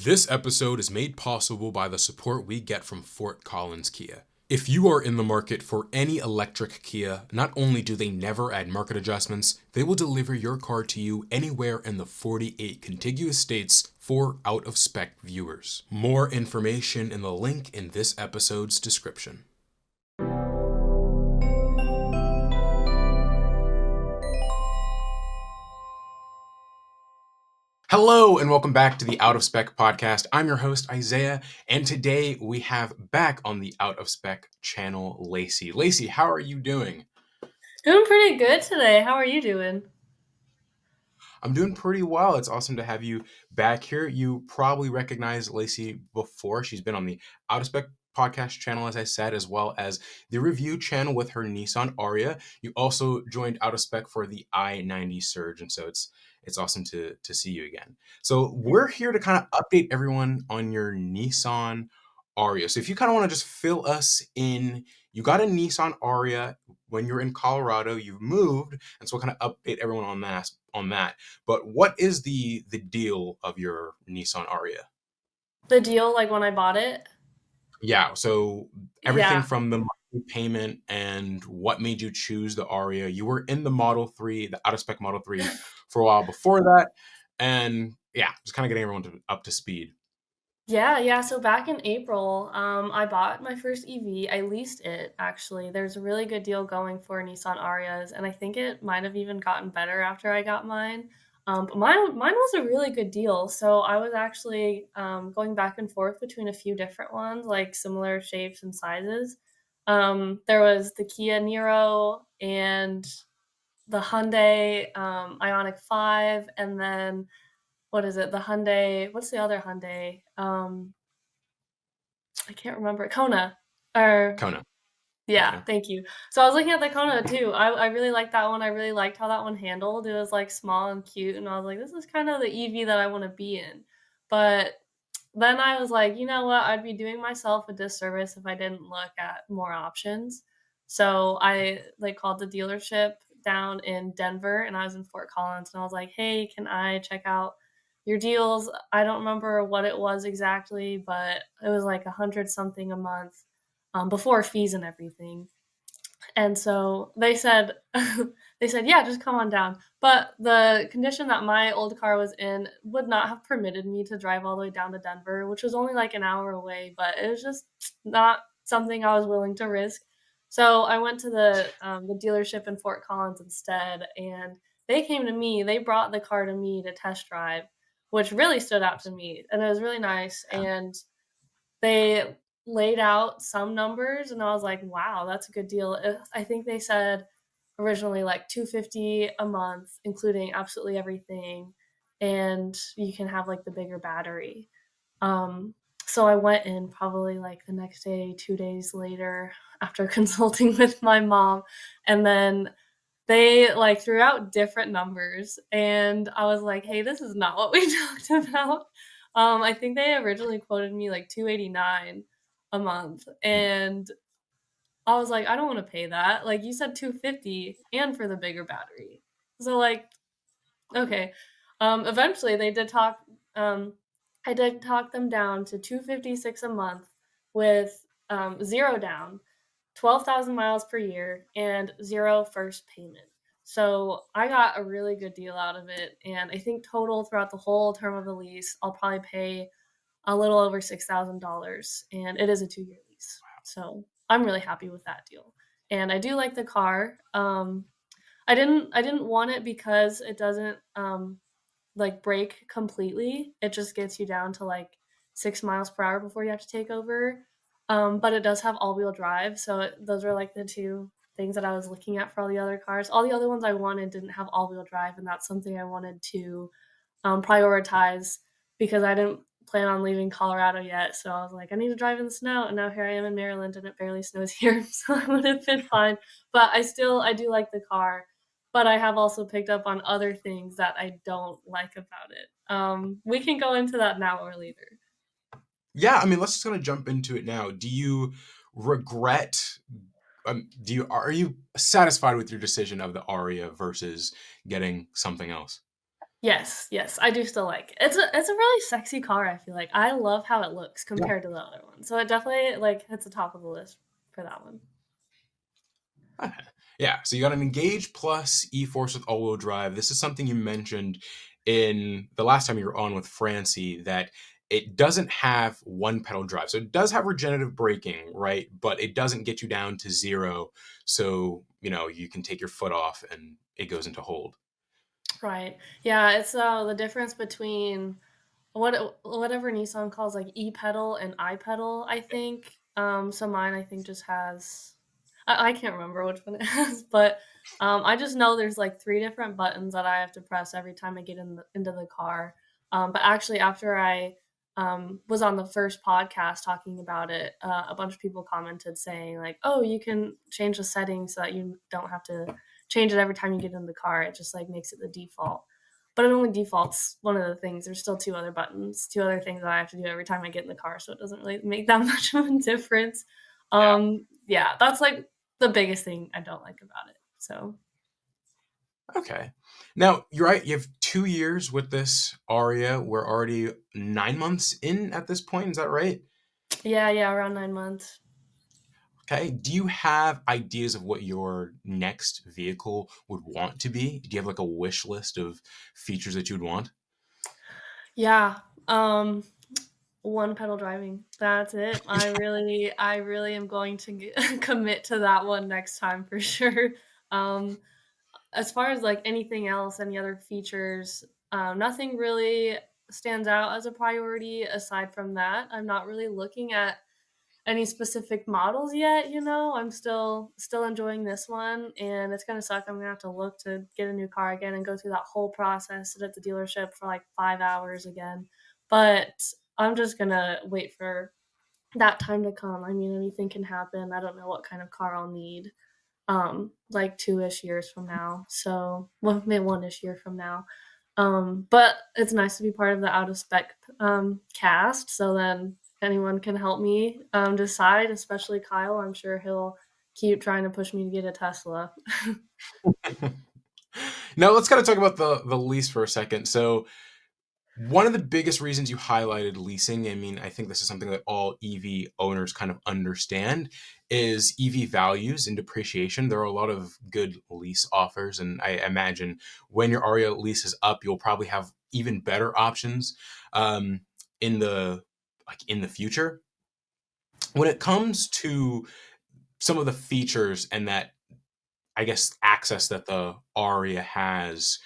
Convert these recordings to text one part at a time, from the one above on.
This episode is made possible by the support we get from Fort Collins Kia. If you are in the market for any electric Kia, not only do they never add market adjustments, they will deliver your car to you anywhere in the 48 contiguous states for Out of Spec viewers. More information in the link in this episode's description. Hello and welcome back to the Out of Spec Podcast. I'm your host, Isaiah, and today we have back on the Out of Spec channel, Lacey. Lacey, how are you doing? Doing pretty good today. How are you doing? I'm doing pretty well. It's awesome to have you back here. You probably recognize Lacey before. She's been on the Out of Spec podcast channel, as I said, as well as the review channel with her Nissan Ariya. You also joined Out of Spec for the i90 Surge, and so it's awesome to see you again. So we're here to kind of update everyone on your Nissan Ariya. So if you kind of want to just fill us in, you got a Nissan Ariya when you're in Colorado, you've moved, and so we'll kind of update everyone on that. But what is the deal of your Nissan Ariya? The deal, like when I bought it? Yeah, so everything Yeah. from the monthly payment and what made you choose the Ariya. You were in the Model 3, the out of spec Model 3 for a while before that. And yeah, just kind of getting everyone up to speed. Yeah. So back in April, I bought my first EV. I leased it, actually. There's a really good deal going for Nissan Arias, and I think it might have even gotten better after I got mine. But mine was a really good deal. So I was actually going back and forth between a few different ones, like similar shapes and sizes. There was the Kia Niro and the Hyundai Ioniq 5, and then what is it? The Hyundai. What's the other Hyundai? I can't remember. Kona. Or Kona. yeah, Okay. thank you. So I was looking at the Kona too. I really liked that one. I really liked how that one handled. It was like small and cute, and I was like, this is kind of the EV that I want to be in. But then I was like, you know what? I'd be doing myself a disservice if I didn't look at more options. So I like called the dealership down in Denver, and I was in Fort Collins, and I was like, hey, can I check out your deals? I don't remember what it was exactly, but it was like 100 something a month, before fees and everything. And so they said, yeah, just come on down. But the condition that my old car was in would not have permitted me to drive all the way down to Denver, which was only like an hour away, but it was just not something I was willing to risk. So I went to the dealership in Fort Collins instead, and they came to me. They brought the car to me to test drive, which really stood out to me, and it was really nice. Yeah. And they laid out some numbers, and I was like, wow, that's a good deal. I think they said originally like 250 a month, including absolutely everything, and you can have like the bigger battery. So I went in probably like the next day, 2 days later, after consulting with my mom, and then they like threw out different numbers, and I was like, hey, this is not what we talked about. I think they originally quoted me like 289 a month, and I was like, I don't want to pay that. Like, you said 250 and for the bigger battery. So like, okay. Eventually they did talk. Um, I did talk them down to 256 a month with zero down, 12,000 miles per year, and zero first payment. So I got a really good deal out of it, and I think total throughout the whole term of the lease, I'll probably pay a little over $6,000, and it is a 2-year lease. So I'm really happy with that deal, and I do like the car. I didn't want it because it doesn't like brake completely. It just gets you down to like 6 miles per hour before you have to take over. But it does have all-wheel drive, so those were like the two things that I was looking at for all the other cars. All the other ones I wanted didn't have all-wheel drive, and that's something I wanted to prioritize because I didn't plan on leaving Colorado yet. So I was like, I need to drive in the snow, and now here I am in Maryland, and it barely snows here, so I would have been fine. But I do like the car, but I have also picked up on other things that I don't like about it. We can go into that now or later. Yeah, I mean, let's just kind of jump into it now. Do you regret are you satisfied with your decision of the Ariya versus getting something else? Yes, I do still like it. It's a really sexy car, I feel like. I love how it looks Yeah. compared to the other one. So it definitely, like, hits the top of the list for that one. Okay. Yeah, so you got an Engage Plus E-Force with all-wheel drive. This is something you mentioned in the last time you were on with Francie, that it doesn't have one pedal drive. So it does have regenerative braking, right? But it doesn't get you down to zero. So, you can take your foot off and it goes into hold. Right. Yeah, it's, the difference between whatever Nissan calls, like, e-pedal and iPedal, I think. So mine, I think, just has I can't remember which one it has, but, I just know there's, like, 3 different buttons that I have to press every time I get into the car. But actually, after I, was on the first podcast talking about it, a bunch of people commented saying, like, "Oh, you can change the settings so that you don't have to change it every time you get in the car. It just, like, makes it the default." But it only defaults one of the things. There's still 2 other buttons, 2 other things that I have to do every time I get in the car, so it doesn't really make that much of a difference. Yeah, that's, like, the biggest thing I don't like about it, so Okay. Now, you're right. You have 2 years with this Aria. We're already 9 months in at this point. Is that right? yeah, around 9 months. Okay. Do you have ideas of what your next vehicle would want to be? Do you have like a wish list of features that you'd want? Yeah, one pedal driving. That's it. I really am going to commit to that one next time for sure. Um, as far as, like, anything else, any other features, nothing really stands out as a priority aside from that. I'm not really looking at any specific models yet, I'm still enjoying this one, and it's gonna suck. I'm gonna have to look to get a new car again and go through that whole process, sit at the dealership for, like, 5 hours again. But I'm just gonna wait for that time to come. I mean, anything can happen. I don't know what kind of car I'll need, like 2-ish years from now. So, well, maybe 1-ish year from now. But it's nice to be part of the Out of Spec cast. So then anyone can help me decide, especially Kyle. I'm sure he'll keep trying to push me to get a Tesla. Now, let's kind of talk about the lease for a second. So, one of the biggest reasons you highlighted leasing, I mean, I think this is something that all EV owners kind of understand, is EV values and depreciation. There are a lot of good lease offers, and I imagine when your Aria lease is up, you'll probably have even better options um, in the future. When it comes to some of the features and that, I guess, access that the Aria has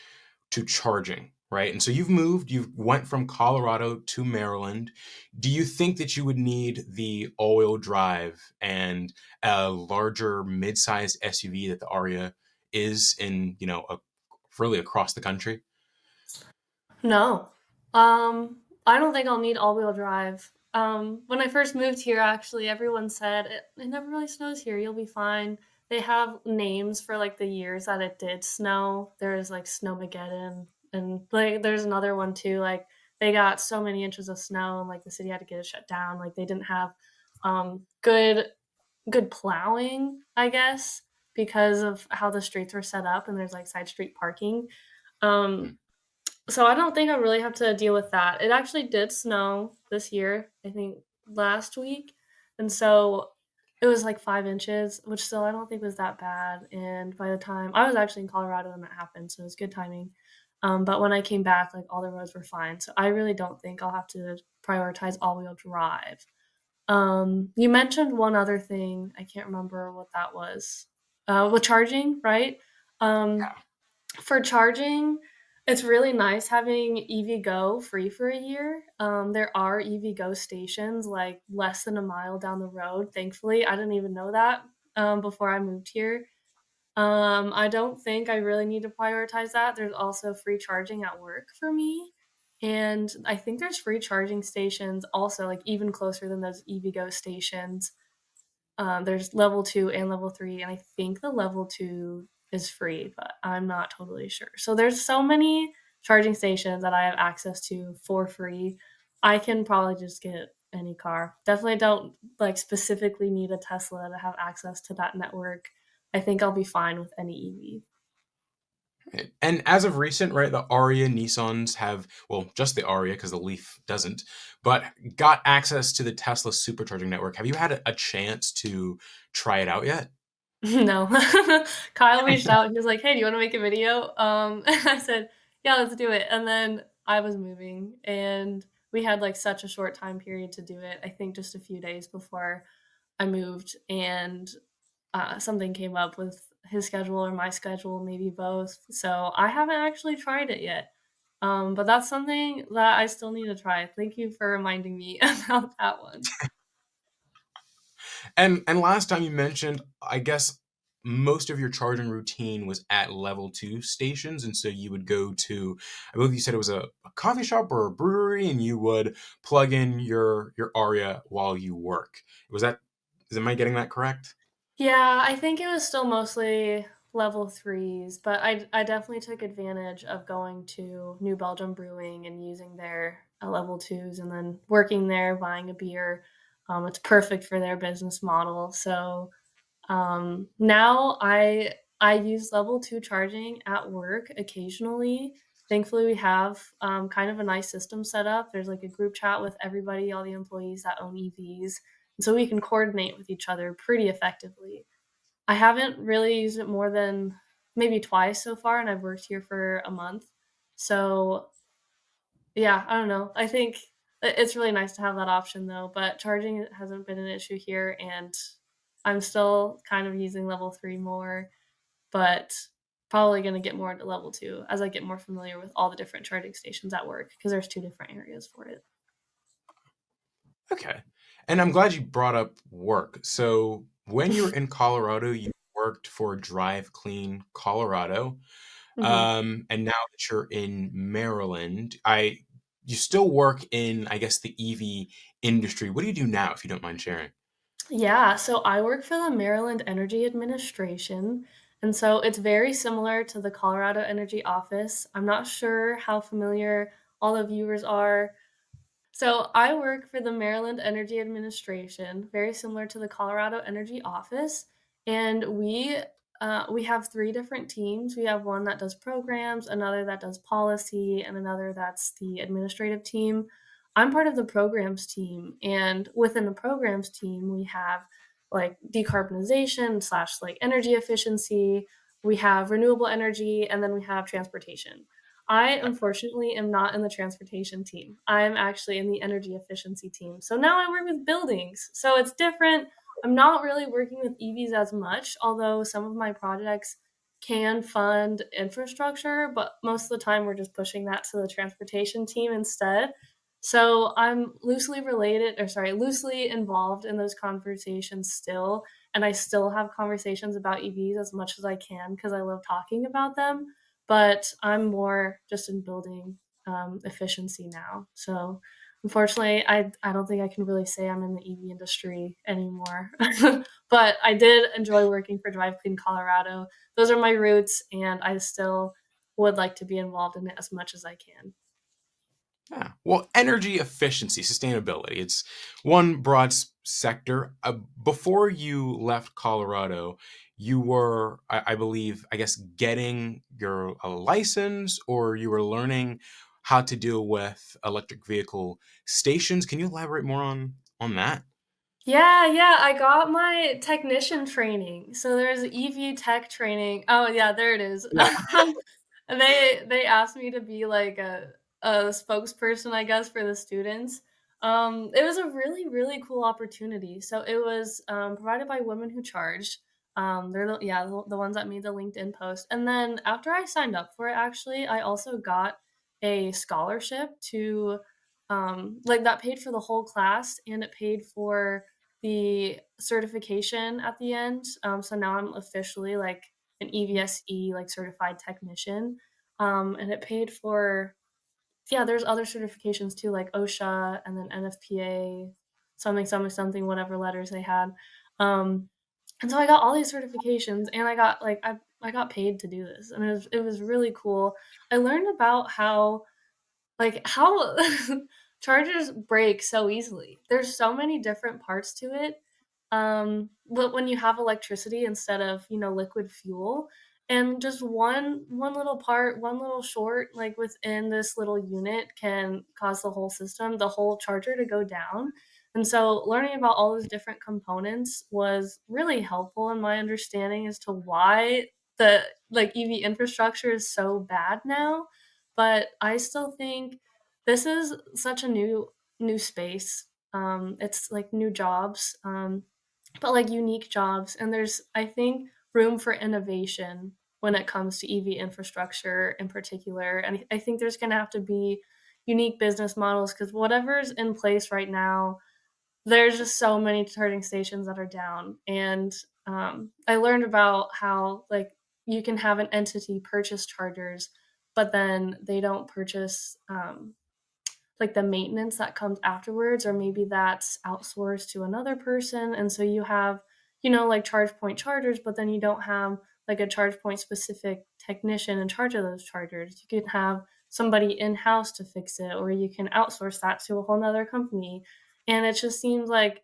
to charging, right? And so you went from Colorado to Maryland. Do you think that you would need the all-wheel drive and a larger mid-sized SUV that the Aria is in, really across the country? No. I don't think I'll need all-wheel drive. When I first moved here, actually, everyone said, "It never really snows here, you'll be fine." They have names for, like, the years that it did snow. There's, like, Snowmageddon, and, like, there's another one too, like, they got so many inches of snow, and, like, the city had to get it shut down, like, they didn't have, good plowing, I guess, because of how the streets were set up, and there's, like, side street parking. Um, so I don't think I really have to deal with that. It actually did snow this year, I think last week, and so it was like 5 inches, which still I don't think was that bad, and by the time I was actually in Colorado when that happened, so it was good timing. But when I came back, like, all the roads were fine, so I really don't think I'll have to prioritize all-wheel drive. You mentioned one other thing, I can't remember what that was. With charging, right? Um, for charging, it's really nice having EVgo free for a year. There are EVgo stations, like, less than a mile down the road, thankfully. I didn't even know that, before I moved here. I don't think I really need to prioritize that. There's also free charging at work for me, and I think there's free charging stations also, like, even closer than those EVgo stations. There's level 2 and level 3, and I think the level 2 is free, but I'm not totally sure. So there's so many charging stations that I have access to for free. I can probably just get any car. Definitely don't, like, specifically need a Tesla to have access to that network. I think I'll be fine with any EV. Right. And as of recent, right, the Arya Nissans have, well, just the Arya because the Leaf doesn't, but got access to the Tesla supercharging network. Have you had a chance to try it out yet? No. Kyle reached out, he was like, "Hey, do you wanna make a video?" And I said, "Yeah, let's do it." And then I was moving, and we had, like, such a short time period to do it, I think just a few days before I moved, and, something came up with his schedule or my schedule, maybe both, so I haven't actually tried it yet. But that's something that I still need to try. Thank you for reminding me about that one. And last time you mentioned, I guess most of your charging routine was at level two stations, and so you would go to, I believe you said it was a coffee shop or a brewery, and you would plug in your Aria while you work. Was that? Am I getting that correct? Yeah, I think it was still mostly level 3s, but I definitely took advantage of going to New Belgium Brewing and using their, level 2s and then working there, buying a beer. It's perfect for their business model, so now I use level 2 charging at work occasionally. Thankfully, we have, kind of a nice system set up. There's, like, a group chat with everybody, all the employees that own EVs, and so we can coordinate with each other pretty effectively. I haven't really used it more than maybe twice so far, and I've worked here for a month. So, yeah, I don't know. I think it's really nice to have that option, though, but charging hasn't been an issue here, and I'm still kind of using level 3 more, but probably gonna get more into level 2 as I get more familiar with all the different charging stations at work because there's 2 different areas for it. Okay. And I'm glad you brought up work. So when you were in Colorado, you worked for Drive Clean Colorado. Mhm. And now that you're in Maryland, I you still work in, I guess, the EV industry. What do you do now, if you don't mind sharing? Yeah, so I work for the Maryland Energy Administration, and so it's very similar to the Colorado Energy Office. I'm not sure how familiar all the viewers are. So I work for the Maryland Energy Administration, very similar to the Colorado Energy Office, and we have 3 different teams. We have one that does programs, another that does policy, and another that's the administrative team. I'm part of the programs team, and within the programs team, we have like decarbonization slash like energy efficiency. We have renewable energy, and then we have transportation. I unfortunately am not in the transportation team. I'm actually in the energy efficiency team. So now I work with buildings. So it's different. I'm not really working with EVs as much, although some of my projects can fund infrastructure, but most of the time we're just pushing that to the transportation team instead. So I'm loosely related, or sorry, loosely involved in those conversations still. And I still have conversations about EVs as much as I can because I love talking about them, but I'm more just in building efficiency now. So unfortunately, I don't think I can really say I'm in the EV industry anymore. But I did enjoy working for Drive Clean Colorado. Those are my roots, and I still would like to be involved in it as much as I can. Yeah. Well, energy efficiency, sustainability, it's one broad sector. Before you left Colorado, you were, I believe, I guess, getting your a license or you were learning how to deal with electric vehicle stations. Can you elaborate more on that? Yeah, yeah, I got my technician training. So there's EV tech training. Oh, yeah, there it is. Yeah. And they asked me to be like a spokesperson, I guess, for the students. It was a really, really cool opportunity. So it was provided by Women Who Charged. They're the ones that made the LinkedIn post. And then after I signed up for it, actually, I also got a scholarship to like that paid for the whole class and it paid for the certification at the end. So now I'm officially like an EVSE like certified technician. And it paid for yeah, there's other certifications too, like OSHA and then NFPA, something, something, something, whatever letters they had. Um, and so I got all these certifications and I got like I got paid to do this. And it was really cool. I learned about how chargers break so easily. There's so many different parts to it, but when you have electricity instead of, liquid fuel, and just one little part, one little short, like, within this little unit can cause the whole system, the whole charger to go down, and so learning about all those different components was really helpful in my understanding as to why the, like, EV infrastructure is so bad now, but I still think this is such a new space. It's, like, new jobs, but, like, unique jobs, and there's, I think, room for innovation when it comes to EV infrastructure in particular, and I think there's gonna have to be unique business models because whatever's in place right now, there's just so many charging stations that are down, and, I learned about how, like, you can have an entity purchase chargers, but then they don't purchase, like, the maintenance that comes afterwards, or maybe that's outsourced to another person, and so you have, like, charge point chargers, but then you don't have, like, a charge point specific technician in charge of those chargers. You can have somebody in-house to fix it, or you can outsource that to a whole 'nother company, and it just seems like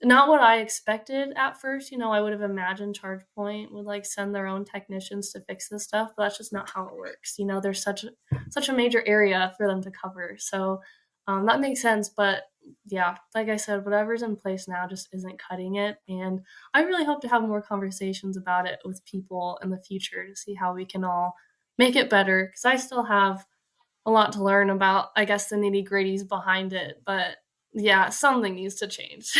not what I expected at first. I would have imagined ChargePoint would, like, send their own technicians to fix this stuff, but that's just not how it works. There's such a major area for them to cover, so, that makes sense, but yeah, like I said, whatever's in place now just isn't cutting it, and I really hope to have more conversations about it with people in the future to see how we can all make it better. Because I still have a lot to learn about, I guess, the nitty-gritties behind it, but yeah, something needs to change.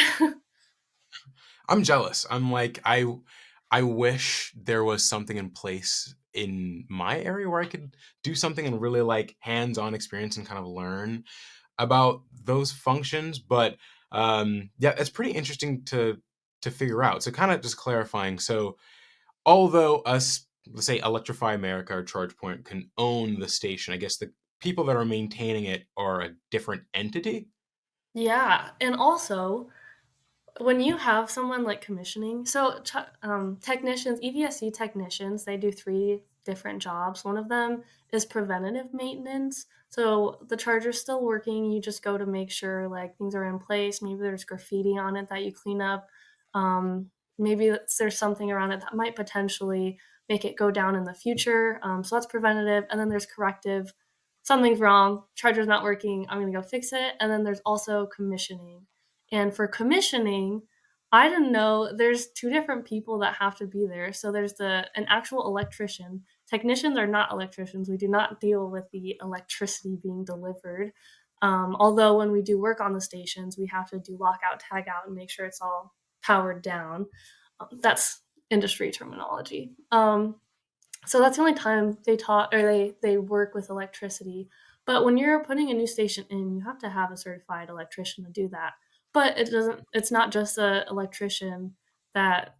I'm jealous. I'm like, I wish there was something in place in my area where I could do something and really like hands-on experience and kind of learn about those functions. But yeah, it's pretty interesting to figure out. So kind of just clarifying. So although us, let's say Electrify America or ChargePoint can own the station, I guess the people that are maintaining it are a different entity. Yeah, and also, when you have someone like commissioning, so technicians, EVSE technicians, they do three different jobs. One of them is preventative maintenance. So the charger's still working. You just go to make sure like things are in place. Maybe there's graffiti on it that you clean up. Maybe there's something around it that might potentially make it go down in the future. So that's preventative. And then there's corrective. Something's wrong. Charger's not working. I'm going to go fix it. And then there's also commissioning. And for commissioning, I didn't know there's two different people that have to be there. So there's an actual electrician. Technicians are not electricians. We do not deal with the electricity being delivered. Although when we do work on the stations, we have to do lockout, tag out, and make sure it's all powered down. That's industry terminology. So that's the only time they taught or they work with electricity. But when you're putting a new station in, you have to have a certified electrician to do that. But it's not just a electrician that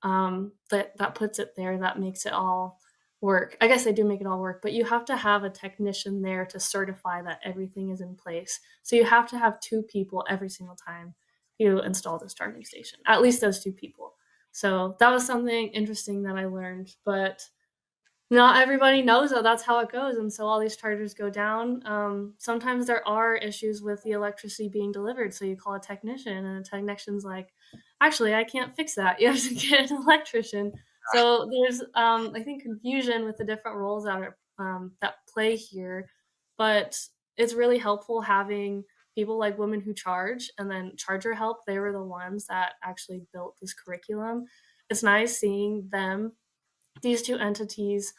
that puts it there that makes it all work. I guess they do make it all work, but you have to have a technician there to certify that everything is in place. So you have to have two people every single time you install this charging station. At least those two people. So that was something interesting that I learned, but not everybody knows that that's how it goes, and so all these chargers go down. Sometimes there are issues with the electricity being delivered, so you call a technician, and the technician's like, "Actually, I can't fix that. You have to get an electrician." So there's, I think, confusion with the different roles that play here, but it's really helpful having people like Women Who Charge and then Charger Help. They were the ones that actually built this curriculum. It's nice seeing them, these two entities,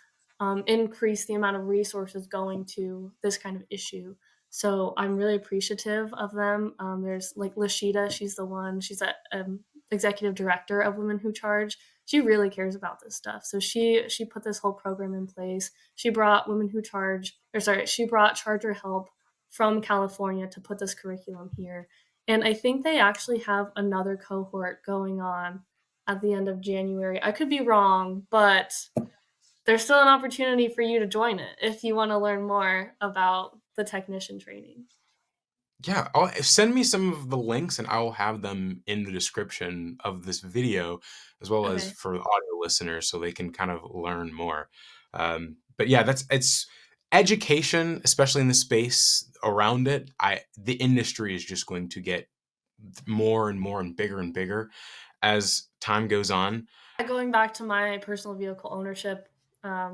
increase the amount of resources going to this kind of issue. So I'm really appreciative of them. There's like Lashida, she's a executive director of Women Who Charge. She really cares about this stuff. So she put this whole program in place. She brought Women Who Charge, or sorry, she brought Charger Help from California to put this curriculum here. And I think they actually have another cohort going on at the end of January. I could be wrong, but there's still an opportunity for you to join it if you want to learn more about the technician training. Yeah, send me some of the links and I will have them in the description of this video as well as Okay. for the audio listeners so they can kind of learn more. But yeah, it's education, especially in the space around it. The industry is just going to get more and bigger as time goes on. Going back to my personal vehicle ownership,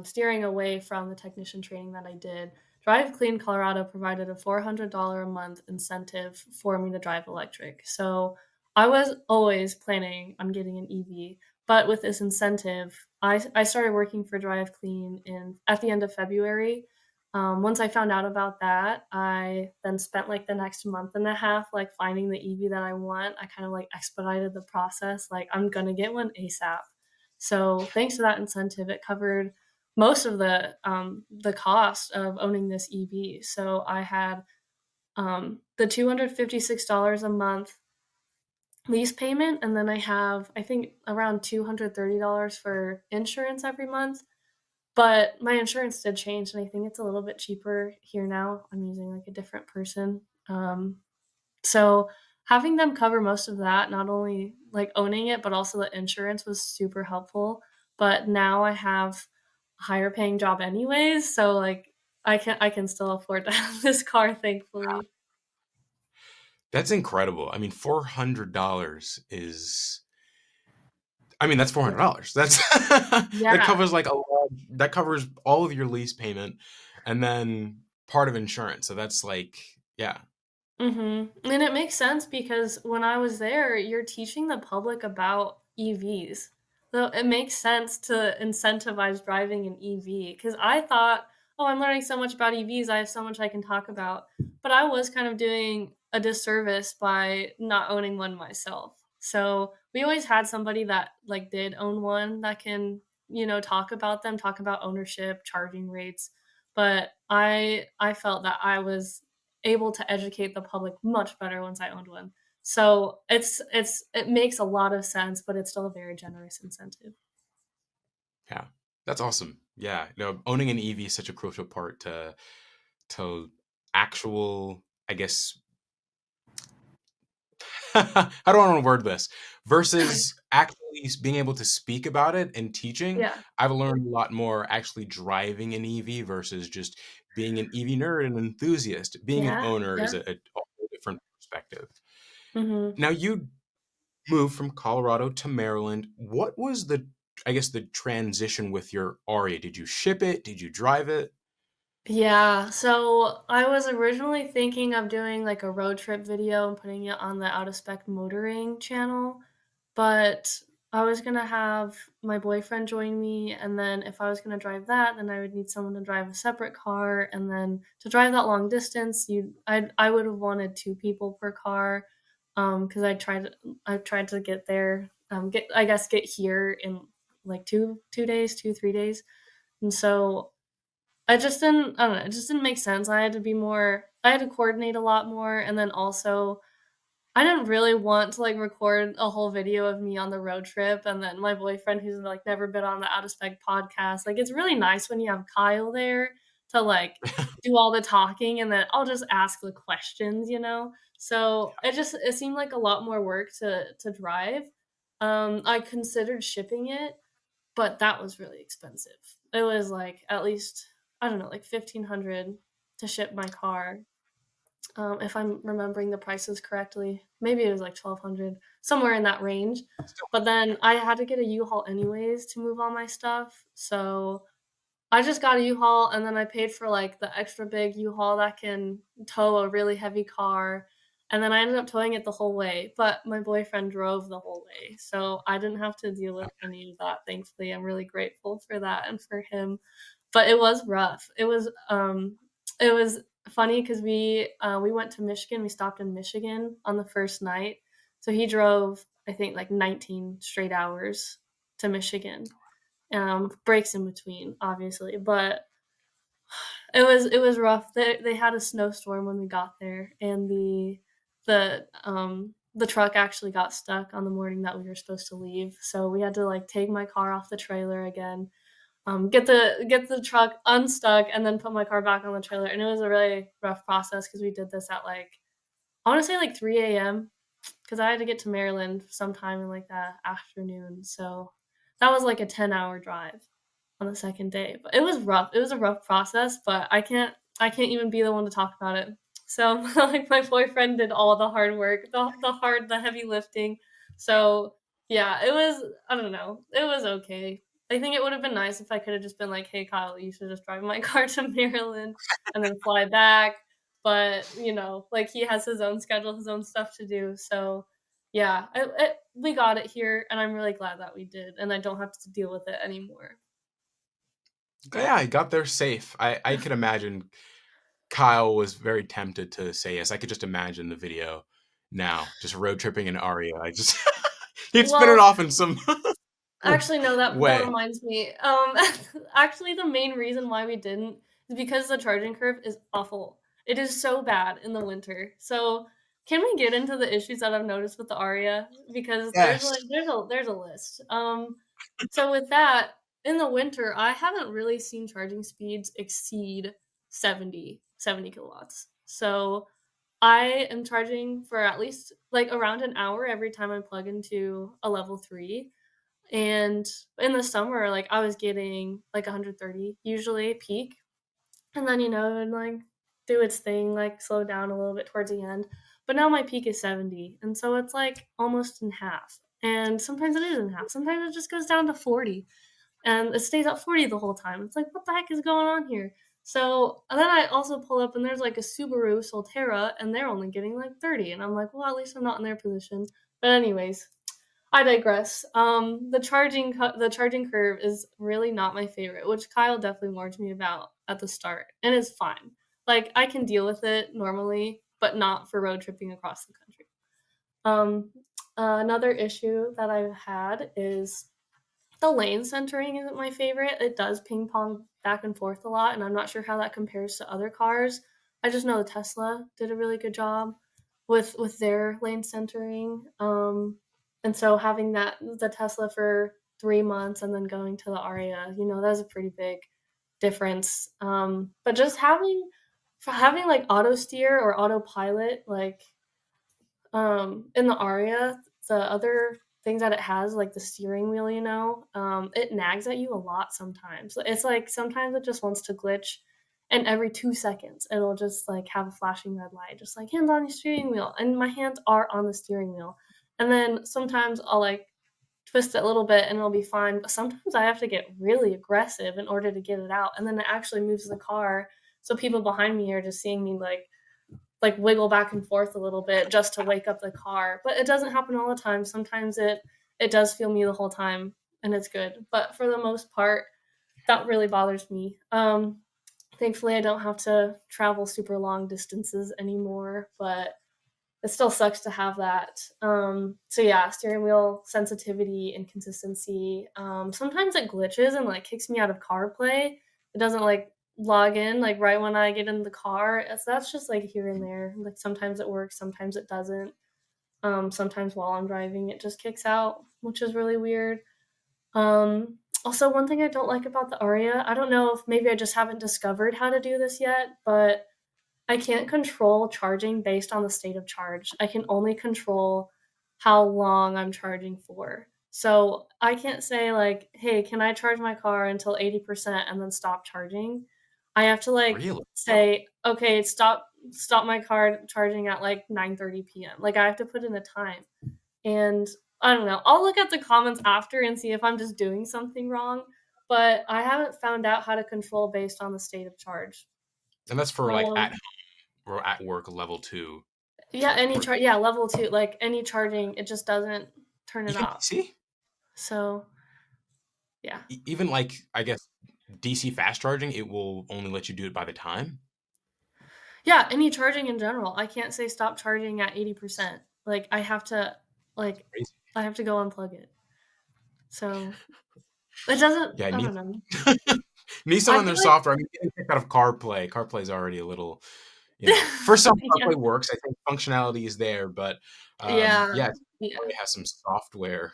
steering away from the technician training that I did. Drive Clean Colorado provided a $400 a month incentive for me to drive electric. So I was always planning on getting an EV, but with this incentive, I started working for Drive Clean in at the end of February. Once I found out about that, I then spent like the next month and a half like finding the EV that I want. I kind of like expedited the process. Like I'm gonna get one ASAP. So thanks to that incentive, it covered most of the cost of owning this EV. So I had the $256 a month lease payment, and then I have I think around $230 for insurance every month. But my insurance did change, and I think it's a little bit cheaper here now. I'm using like a different person. So having them cover most of that, not only like owning it, but also the insurance was super helpful. But now I have a higher paying job anyways, so like I can still afford to have this car, thankfully. That's incredible. I mean, $400 is, I mean, that's Yeah. $400. That's that Yeah. covers like a lot, that covers all of your lease payment and then part of insurance. So that's like, yeah. Mhm, and it makes sense because when I was there, you're teaching the public about EVs. So it makes sense to incentivize driving an EV. Because I thought, "Oh, I'm learning so much about EVs, I have so much I can talk about." But I was kind of doing a disservice by not owning one myself. So, we always had somebody that, like, did own one that can, talk about them, talk about ownership, charging rates, but I felt that I was able to educate the public much better once I owned one. So it makes a lot of sense, but it's still a very generous incentive. Yeah. That's awesome. Yeah. Owning an EV is such a crucial part to actual, I guess, how do I want to word this? Versus actually being able to speak about it and teaching. Yeah. I've learned a lot more actually driving an EV versus just being an EV nerd and enthusiast. Being an Yeah, owner is yeah. a whole different perspective. Mhm. Now you moved from Colorado to Maryland. What was the, I guess, the transition with your Aria? Did you ship it? Did you drive it? Yeah, so I was originally thinking of doing like a road trip video and putting it on the Out of Spec Motoring channel, but I was gonna have my boyfriend join me, and then if I was gonna drive that, then I would need someone to drive a separate car, and then to drive that long distance, I would have wanted 2 people per car, because I tried to get there, get here in like 2 days, 2, 3 days, and so I don't know, it just didn't make sense. I had to coordinate a lot more, and then also, I didn't really want to, like, record a whole video of me on the road trip, and then my boyfriend who's, like, never been on the Out of Spec podcast. Like, it's really nice when you have Kyle there to, like, do all the talking, and then I'll just ask the questions, you know? So, it seemed like a lot more work to drive. I considered shipping it, but that was really expensive. It was, like, at least, I don't know, like, 1,500 to ship my car, if I'm remembering the prices correctly. Maybe it was, like, 1,200, somewhere in that range, Still, but then I had to get a U-Haul anyways to move all my stuff, so I just got a U-Haul, and then I paid for, like, the extra big U-Haul that can tow a really heavy car, and then I ended up towing it the whole way, but my boyfriend drove the whole way, so I didn't have to deal with any of that, thankfully. I'm really grateful for that and for him, but it was rough. It was funny because we went to Michigan, we stopped in Michigan on the first night, so he drove, I think, like, 19 straight hours to Michigan, breaks in between, obviously, but it was rough. They had a snowstorm when we got there, and the truck actually got stuck on the morning that we were supposed to leave, so we had to, like, take my car off the trailer again, get the truck unstuck, and then put my car back on the trailer, and it was a really rough process because we did this at, like, I wanna say, like, 3 AM, because I had to get to Maryland sometime in, like, the afternoon, so that was, like, a 10-hour drive on the second day, but it was rough. It was a rough process, but I can't even be the one to talk about it. So, like, my boyfriend did all the hard work, the heavy lifting. So, yeah, it was I don't know, it was okay. I think it would have been nice if I could have just been like, "Hey, Kyle, you should just drive my car to Maryland and then fly back." But, like, he has his own schedule, his own stuff to do, so, yeah, we got it here, and I'm really glad that we did, and I don't have to deal with it anymore. Yeah, But I got there safe. I could imagine Kyle was very tempted to say yes. I could just imagine the video now, just road tripping in Arya. I just he'd spin it well, off in some actually, no, that way. reminds me, actually, the main reason why we didn't is because the charging curve is awful. It is so bad in the winter. So, can we get into the issues that I've noticed with the Aria? Because there's, Yes. like there's a list. So with that, in the winter, I haven't really seen charging speeds exceed 70 kilowatts. So, I am charging for at least, like, around an hour every time I plug into a level 3, and in the summer, like, I was getting, like, 130 usually peak, and then, it would, like, do its thing, like, slow down a little bit towards the end, but now my peak is 70, and so it's, like, almost in half, and sometimes it is in half, sometimes it just goes down to 40, and it stays at 40 the whole time. It's like, "What the heck is going on here?" So, and then I also pull up and there's, like, a Subaru Solterra, and they're only getting, like, 30, and I'm like, "Well, at least I'm not in their position." But anyways, I digress. The charging curve is really not my favorite, which Kyle definitely warned me about at the start, and it's fine. Like, I can deal with it normally, but not for road tripping across the country. Um, Another issue that I've had is the lane centering isn't my favorite. It does ping pong back and forth a lot, and I'm not sure how that compares to other cars. I just know the Tesla did a really good job with their lane centering. And so having the Tesla for 3 months and then going to the Aria, that was a pretty big difference. But just having like auto steer or autopilot, like in the Aria, the other things that it has, like the steering wheel, it nags at you a lot sometimes. It's like sometimes it just wants to glitch, and every 2 seconds, it'll just, like, have a flashing red light, just like, "Hands on your steering wheel," and my hands are on the steering wheel. And then sometimes I'll, like, twist it a little bit and it'll be fine, but sometimes I have to get really aggressive in order to get it out, and then it actually moves the car, so people behind me are just seeing me, like wiggle back and forth a little bit just to wake up the car. But it doesn't happen all the time. Sometimes it does feel me the whole time and it's good. But for the most part, that really bothers me. Thankfully I don't have to travel super long distances anymore, but it still sucks to have that. So yeah, steering wheel sensitivity and consistency. Sometimes it glitches and like kicks me out of CarPlay. It doesn't like log in like right when I get in the car. That's just like here and there. Like sometimes it works, sometimes it doesn't. Sometimes while I'm driving, it just kicks out, which is really weird. Also, one thing I don't like about the Aria, I don't know if maybe I just haven't discovered how to do this yet, but I can't control charging based on the state of charge. I can only control how long I'm charging for. So, I can't say like, "Hey, can I charge my car until 80% and then stop charging?" I have to like Really? say, "Okay, stop my car charging at like 9:30 PM." Like I have to put in a time. And I don't know. I'll look at the comments after and see if I'm just doing something wrong, but I haven't found out how to control based on the state of charge. And that's for like at Um home or at work level 2 Yeah, charge. yeah, level 2, like, any charging, it just doesn't turn it Even off. DC? So, yeah. Even like I guess DC fast charging, it will only let you do it by the time? Yeah, any charging in general. I can't say stop charging at 80%. Like, like, Crazy. I have to go unplug it. So, it doesn't Yeah, I don't know. Nissan I on their feel like software, I mean, getting kicked out of CarPlay. CarPlay is already a little, for some Yeah. CarPlay works. I think functionality is there, but Yeah. yeah, it Yeah. probably has some software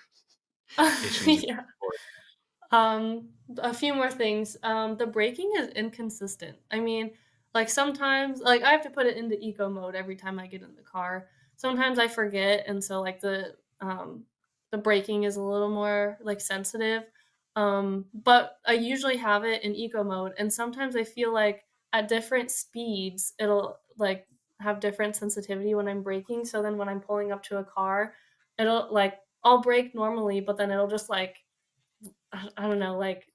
issues. Yeah. A few more things. The braking is inconsistent. I mean, like sometimes, like I have to put it into eco mode every time I get in the car. Sometimes I forget, and so like the braking is a little more like sensitive. But I usually have it in eco mode, and sometimes I feel like at different speeds it'll like have different sensitivity when I'm braking. So then when I'm pulling up to a car, it'll like I'll brake normally, but then it'll just like I don't know, like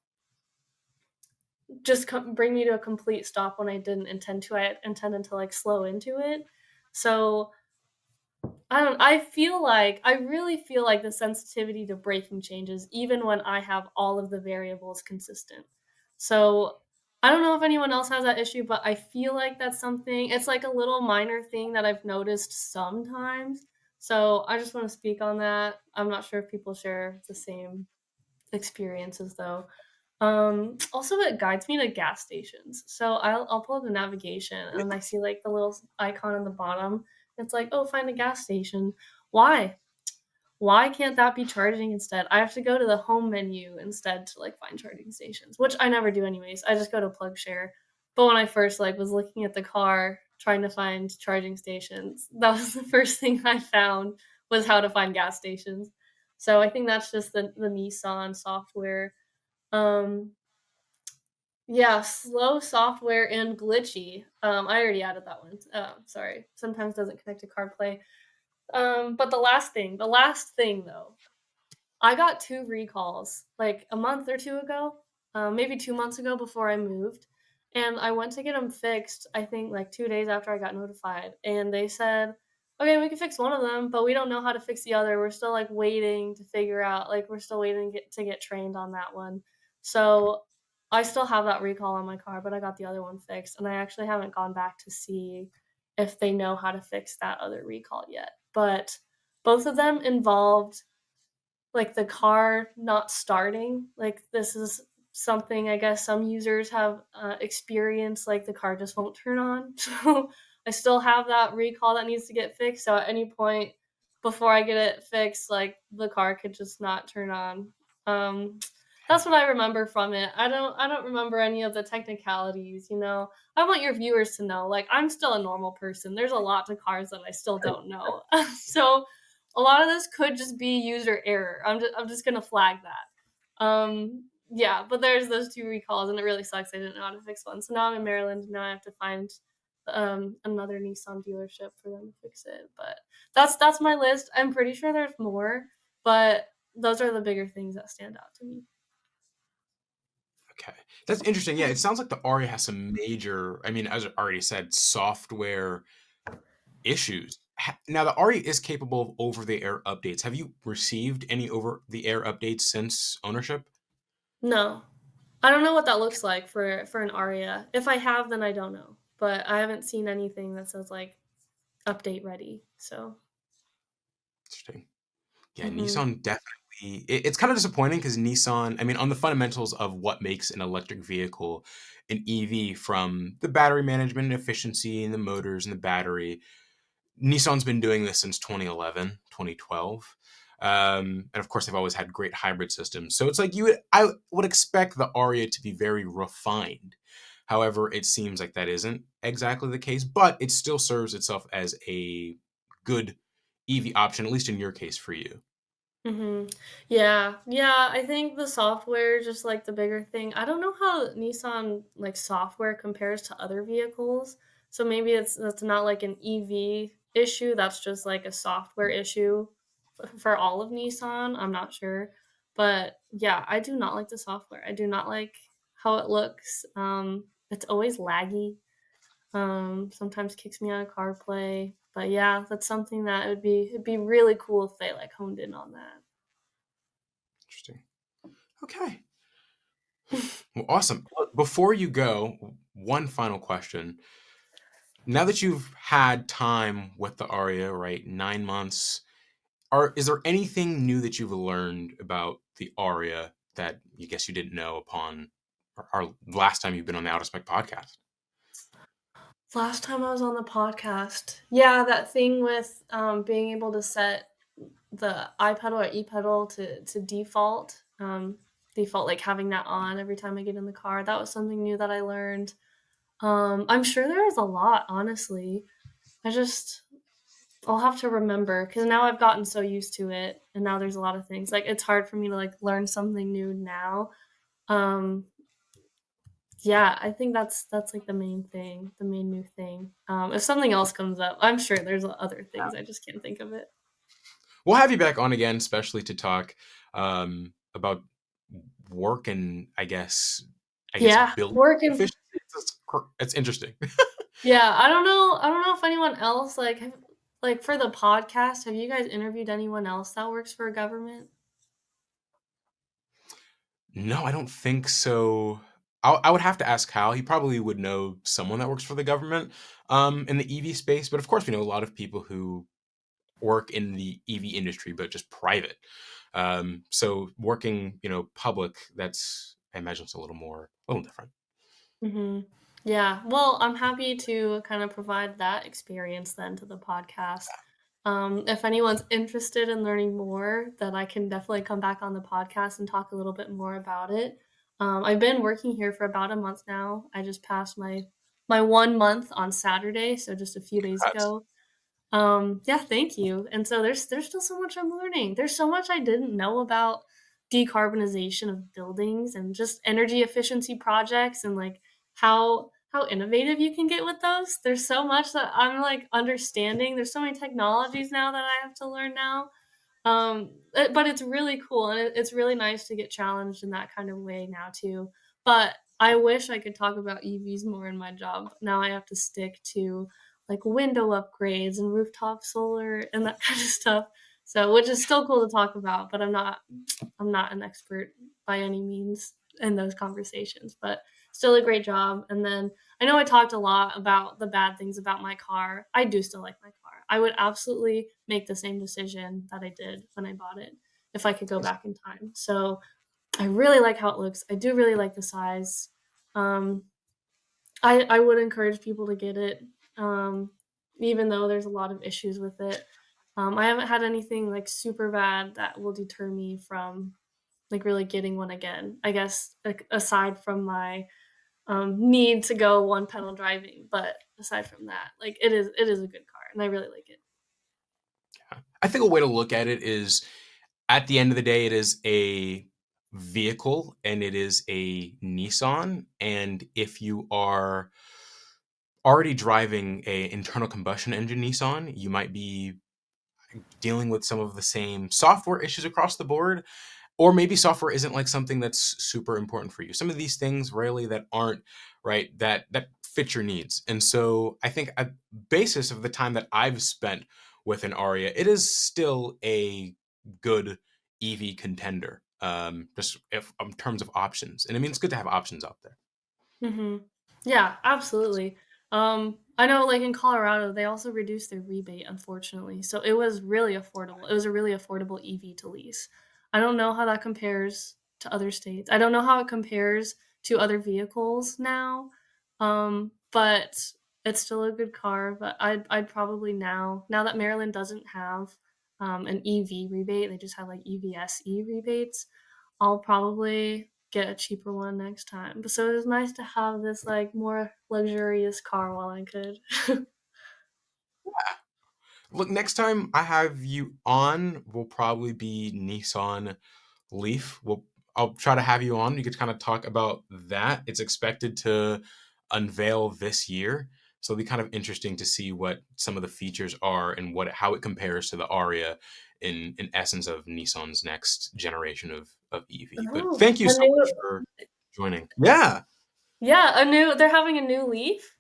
just bring me to a complete stop when I didn't intend to. I intended to like slow into it. So I really feel like the sensitivity to braking changes even when I have all of the variables consistent. So, I don't know if anyone else has that issue, but I feel like that's something it's like a little minor thing that I've noticed sometimes. So, I just wanna speak on that. I'm not sure if people share the same experiences though. Also it guides me to gas stations. So I'll pull up the navigation and I see like the little icon on the bottom. It's like, oh, find a gas station. Why? Why can't that be charging instead? I have to go to the home menu instead to like find charging stations, which I never do anyways. I just go to plug share. But when I first like was looking at the car trying to find charging stations, that was the first thing I found was how to find gas stations. So I think that's just the Nissan software. Um, yeah, slow software and glitchy. I already added that one. Sorry, sometimes doesn't connect to CarPlay. But the last thing though, I got 2 recalls, like, a month or 2 ago, maybe 2 months ago before I moved, and I went to get them fixed, I think, like, 2 days after I got notified, and they said, "Okay, we can fix one of them, but we don't know how to fix the other. We're still, like, waiting to figure out like, we're still waiting to get trained on that one." So, I still have that recall on my car, but I got the other one fixed, and I actually haven't gone back to see if they know how to fix that other recall yet, but both of them involved like the car not starting. Like this is something I guess some users have experienced, like the car just won't turn on. So I still have that recall that needs to get fixed. So at any point before I get it fixed, like the car could just not turn on. Um, that's what I remember from it. I don't remember any of the technicalities, you know. I want your viewers to know, like I'm still a normal person. There's a lot to cars that I still don't know. So a lot of this could just be user error. I'm just gonna flag that. Yeah, but there's those 2 recalls, and it really sucks I didn't know how to fix one. So now I'm in Maryland, now I have to find, another Nissan dealership for them to fix it, but that's my list. I'm pretty sure there's more, but those are the bigger things that stand out to me. Okay. That's interesting. Yeah, it sounds like the Arya has some major, I mean, as I already said, software issues. Now, the Arya is capable of over-the-air updates. Have you received any over-the-air updates since ownership? No. I don't know what that looks like for an Aria. If I have, then I don't know, but I haven't seen anything that says, like, "Update ready," so Interesting. Yeah, mhm. Nissan definitely. It's kind of disappointing because Nissan, I mean, on the fundamentals of what makes an electric vehicle an EV, from the battery management and efficiency and the motors and the battery, Nissan's been doing this since 2011, 2012. And of course, they've always had great hybrid systems. So it's like I would expect the Aria to be very refined. However, it seems like that isn't exactly the case, but it still serves itself as a good EV option, at least in your case for you. Mhm. Yeah, yeah, I think the software is just, like, the bigger thing. I don't know how Nissan, like, software compares to other vehicles, so maybe that's not, like, an EV issue, that's just, like, a software issue for all of Nissan, I'm not sure. But, yeah, I do not like the software. I do not like how it looks, it's always laggy, sometimes kicks me out of CarPlay, but, yeah, that's something that it'd be really cool if they, like, honed in on that. Interesting. Okay. Well, awesome. Before you go, one final question. Now that you've had time with the Aria, right, 9 months, is there anything new that you've learned about the Aria that you guess you didn't know upon our last time you've been on the Out of Spec podcast? Last time I was on the podcast, yeah, that thing with, being able to set the iPedal or ePedal to default, like, having that on every time I get in the car, that was something new that I learned. I'm sure there is a lot, honestly. I just I'll have to remember because now I've gotten so used to it, and now there's a lot of things, like, it's hard for me to, like, learn something new now. Um, Yeah, I think that's, like, the main thing, the main new thing. If something else comes up, I'm sure there's other things, I just can't think of it. We'll have you back on again, especially to talk about work and I guess Yeah, build working. efficiency. It's interesting. Yeah, I don't know if anyone else, like, for the podcast, have you guys interviewed anyone else that works for a government? No, I don't think so. I would have to ask Hal. He probably would know someone that works for the government in the EV space. But of course, we know a lot of people who work in the EV industry, but just private. So working, public, that's I imagine it's a little different. Mhm. Yeah. Well, I'm happy to kind of provide that experience then to the podcast. If anyone's interested in learning more, then I can definitely come back on the podcast and talk a little bit more about it. I've been working here for about a month now. I just passed my 1 month on Saturday, so just a few days Congrats. ago. Yeah, thank you. And so there's still so much I'm learning. There's so much I didn't know about decarbonization of buildings and just energy efficiency projects and like how innovative you can get with those. There's so much that I'm like understanding. There's so many technologies now that I have to learn now. But it's really cool, and it's really nice to get challenged in that kind of way now too. But I wish I could talk about EVs more in my job. Now I have to stick to like window upgrades and rooftop solar and that kind of stuff. So, which is still cool to talk about, but I'm not an expert by any means in those conversations, but still a great job. And then I know I talked a lot about the bad things about my car. I do still like my car. I would absolutely make the same decision that I did when I bought it if I could go back in time. So I really like how it looks. I do really like the size. Um, I would encourage people to get it, um, even though there's a lot of issues with it. I haven't had anything like super bad that will deter me from like really getting one again. I guess like aside from my need to go one pedal driving, but aside from that, like it is a good car and I really like it. I think a way to look at it is at the end of the day, it is a vehicle and it is a Nissan. And if you are already driving a internal combustion engine Nissan, you might be dealing with some of the same software issues across the board, or maybe software isn't like something that's super important for you. Some of these things rarely that aren't right that fit your needs. And so I think a basis of the time that I've spent with an Aria, it is still a good EV contender. Just if in terms of options, and I mean it's good to have options out there. Mhm. Yeah, absolutely. I know, like, in Colorado, they also reduced their rebate, unfortunately, so it was really affordable. It was a really affordable EV to lease. I don't know how that compares to other states. I don't know how it compares to other vehicles now, but it's still a good car, but I'd probably now that Maryland doesn't have, an EV rebate, they just have, like, EVSE rebates, I'll probably get a cheaper one next time. But so it was nice to have this, like, more luxurious car while I could. Look, next time I have you on will probably be Nissan Leaf. I'll try to have you on. You could kind of talk about that. It's expected to unveil this year, so it'll be kind of interesting to see what some of the features are and how it compares to the Aria in essence of Nissan's next generation of EV. But Oh, thank you a so much new for joining. Yeah. yeah, a new they're having a new Leaf?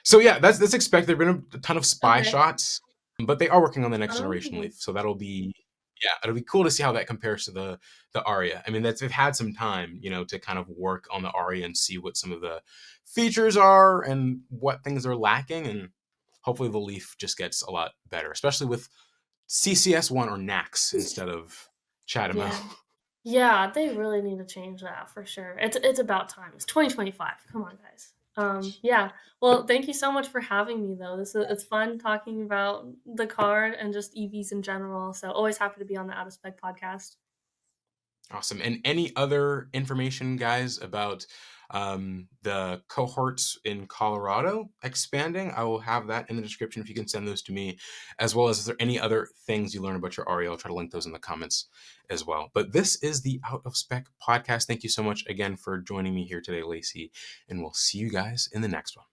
So yeah, that's expected. There've been a ton of spy Okay. shots, but they are working on the next generation Oh. Leaf. So that'll be yeah, it'll be cool to see how that compares to the Aria. I mean, they've had some time, to kind of work on the Aria and see what some of the features are and what things are lacking, and hopefully the Leaf just gets a lot better, especially with CCS1 or NAX instead of CHAdeMO. Yeah. Yeah, they really need to change that for sure. It's about time. It's 2025. Come on, guys. Yeah. Well, thank you so much for having me though. It's fun talking about the car and just EVs in general. So always happy to be on the Out of Spec podcast. Awesome. And any other information, guys, about the cohorts in Colorado expanding, I will have that in the description if you can send those to me, as well as is there any other things you learn about your Ariya? I'll try to link those in the comments as well. But this is the Out of Spec podcast. Thank you so much again for joining me here today, Lacey, and we'll see you guys in the next one.